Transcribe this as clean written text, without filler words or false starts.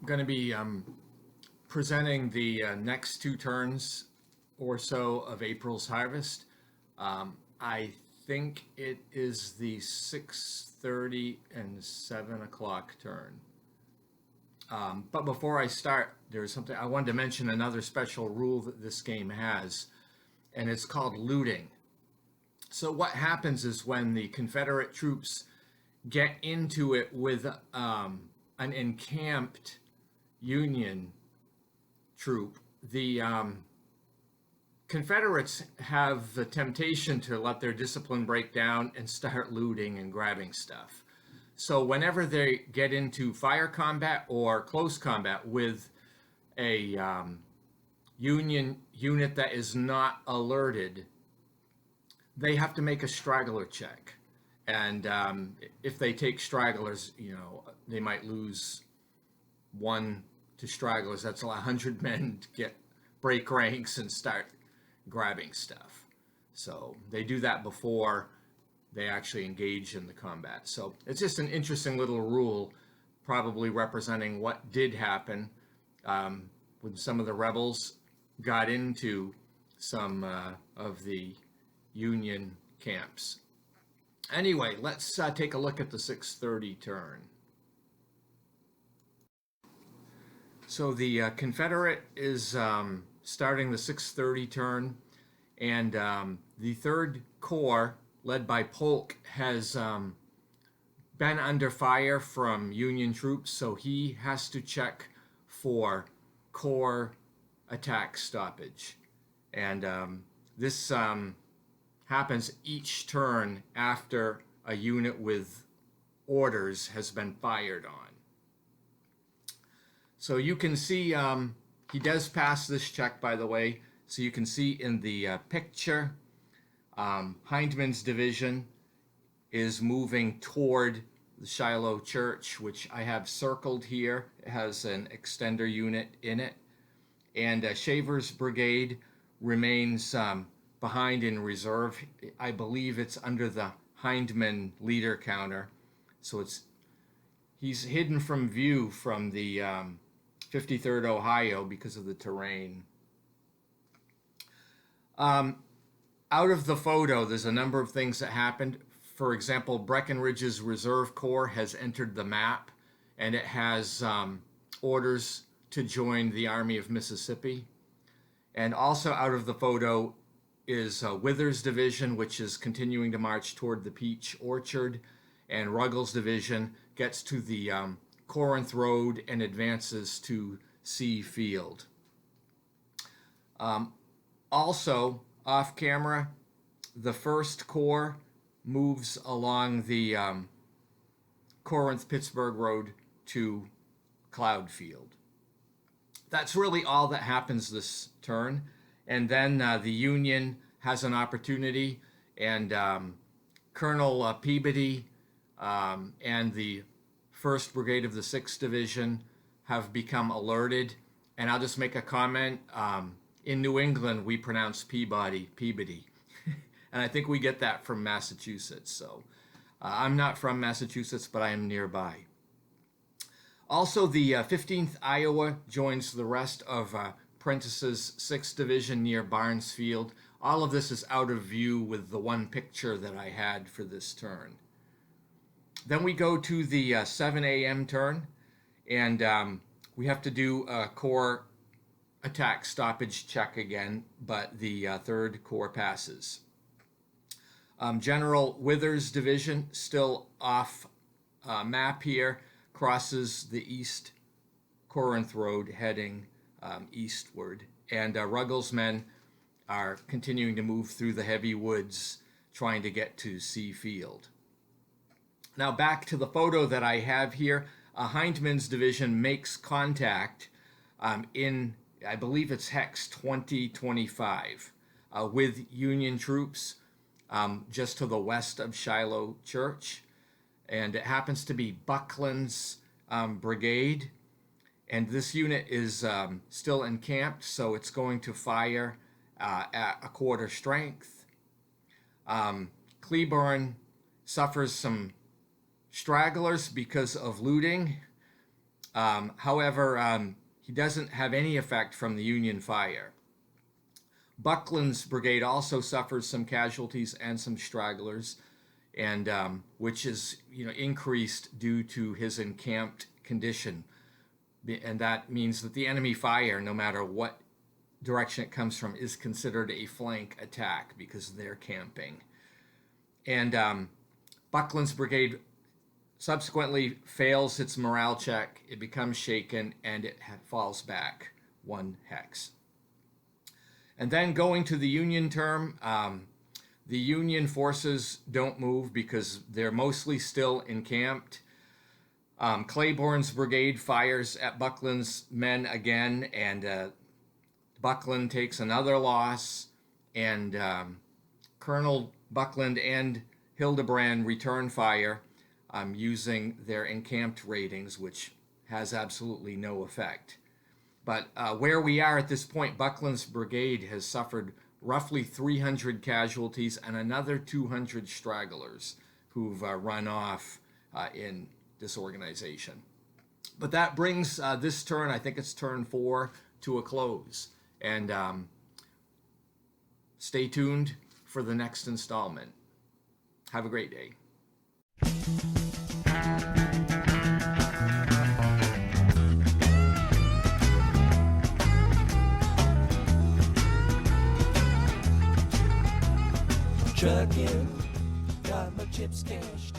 going to be presenting the next two turns or so of April's harvest. I think it is the 6:30 and 7 o'clock turn. But before I start, there's something I wanted to mention, another special rule that this game has, and it's called looting. So what happens is when the Confederate troops get into it with an encamped Union troop, the Confederates have the temptation to let their discipline break down and start looting and grabbing stuff. So whenever they get into fire combat or close combat with a Union unit that is not alerted, they have to make a straggler check. And if they take stragglers, they might lose one to stragglers. That's 100 men to break ranks and start grabbing stuff. So they do that before they actually engage in the combat. So it's just an interesting little rule, probably representing what did happen when some of the rebels got into some of the Union camps. Anyway, let's take a look at the 6:30 turn. So the Confederate is starting the 6:30 turn, and the Third Corps, led by Polk, has been under fire from Union troops, so he has to check for Corps attack stoppage. And this happens each turn after a unit with orders has been fired on. So you can see he does pass this check, by the way. So you can see in the picture, Hindman's division is moving toward the Shiloh Church, which I have circled here. It has an extender unit in it. And Shaver's brigade remains behind in reserve. I believe it's under the Hindman leader counter. So he's hidden from view from the 53rd Ohio because of the terrain. Out of the photo, there's a number of things that happened. For example, Breckinridge's Reserve Corps has entered the map, and it has orders to join the Army of Mississippi. And also out of the photo is Withers' division, which is continuing to march toward the Peach Orchard, and Ruggles' division gets to the Corinth Road and advances to C Field. Also, off camera, the First Corps moves along the Corinth-Pittsburgh Road to Cloudfield. That's really all that happens this turn. And then the Union has an opportunity, and Colonel Peabody and the 1st Brigade of the 6th Division have become alerted. And I'll just make a comment. In New England, we pronounce Peabody. And I think we get that from Massachusetts. So I'm not from Massachusetts, but I am nearby. Also, the 15th Iowa joins the rest of Prentice's 6th Division near Barnes Field. All of this is out of view with the one picture that I had for this turn. Then we go to the 7 a.m. turn, and we have to do a Corps attack stoppage check again, but the 3rd Corps passes. General Withers' division, still off map here, crosses the East Corinth Road heading eastward, and Ruggles' men are continuing to move through the heavy woods trying to get to C Field. Now back to the photo that I have here. Hindman's division makes contact in, I believe it's Hex 2025, with Union troops just to the west of Shiloh Church. And it happens to be Buckland's brigade. And this unit is still encamped, so it's going to fire at a quarter strength. Cleburne suffers some stragglers because of looting, However, he doesn't have any effect from the Union fire. Buckland's brigade also suffers some casualties and some stragglers, and which is increased due to his encamped condition, and that means that the enemy fire, no matter what direction it comes from, is considered a flank attack because they're camping. And Buckland's brigade subsequently fails its morale check. It becomes shaken and it falls back 1 hex. And then going to the Union term, the Union forces don't move because they're mostly still encamped. Claiborne's brigade fires at Buckland's men again, and Buckland takes another loss, and Colonel Buckland and Hildebrand return fire using their encamped ratings, which has absolutely no effect. But where we are at this point, Buckland's brigade has suffered roughly 300 casualties and another 200 stragglers who've run off in disorganization. But that brings this turn, I think it's turn 4, to a close. And stay tuned for the next installment. Have a great day. Trucking, got my chips cashed.